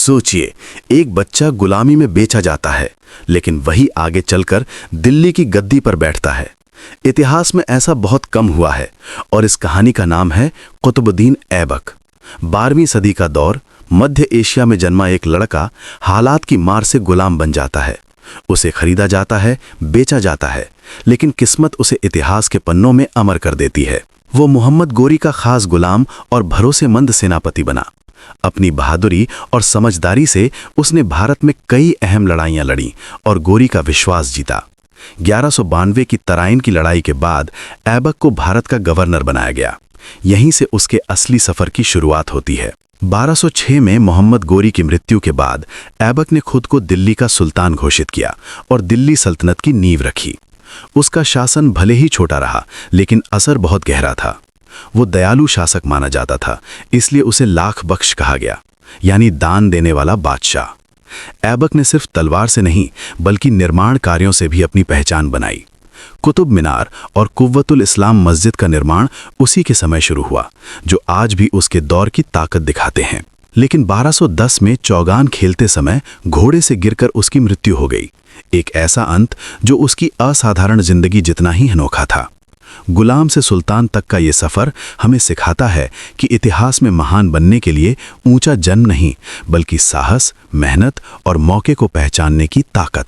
सोचिए, एक बच्चा गुलामी में बेचा जाता है, लेकिन वही आगे चलकर दिल्ली की गद्दी पर बैठता है। इतिहास में ऐसा बहुत कम हुआ है और इस कहानी का नाम है कुतुबुद्दीन ऐबक। 12वीं सदी का दौर, मध्य एशिया में जन्मा एक लड़का हालात की मार से गुलाम बन जाता है। उसे खरीदा जाता है, बेचा जाता है, लेकिन किस्मत उसे इतिहास के पन्नों में अमर कर देती है। वो मोहम्मद गोरी का खास गुलाम और भरोसेमंद सेनापति बना। अपनी बहादुरी और समझदारी से उसने भारत में कई अहम लड़ाइयां लड़ी और गोरी का विश्वास जीता। 1192 की तराइन की लड़ाई के बाद ऐबक को भारत का गवर्नर बनाया गया। यहीं से उसके असली सफर की शुरुआत होती है। 1206 में मोहम्मद गोरी की मृत्यु के बाद ऐबक ने खुद को दिल्ली का सुल्तान घोषित किया और दिल्ली सल्तनत की नींव रखी। उसका शासन भले ही छोटा रहा, लेकिन असर बहुत गहरा था। वो दयालु शासक माना जाता था, इसलिए उसे लाख बख्श कहा गया, यानी दान देने वाला बादशाह। ऐबक ने सिर्फ तलवार से नहीं, बल्कि निर्माण कार्यों से भी अपनी पहचान बनाई। कुतुब मीनार और कुव्वतुल इस्लाम मस्जिद का निर्माण उसी के समय शुरू हुआ, जो आज भी उसके दौर की ताकत दिखाते हैं। लेकिन 1210 में चौगान खेलते समय घोड़े से गिरकर उसकी मृत्यु हो गई। एक ऐसा अंत जो उसकी असाधारण जिंदगी जितना ही अनोखा था। गुलाम से सुल्तान तक का ये सफर हमें सिखाता है कि इतिहास में महान बनने के लिए ऊंचा जन्म नहीं, बल्कि साहस, मेहनत और मौके को पहचानने की ताकत।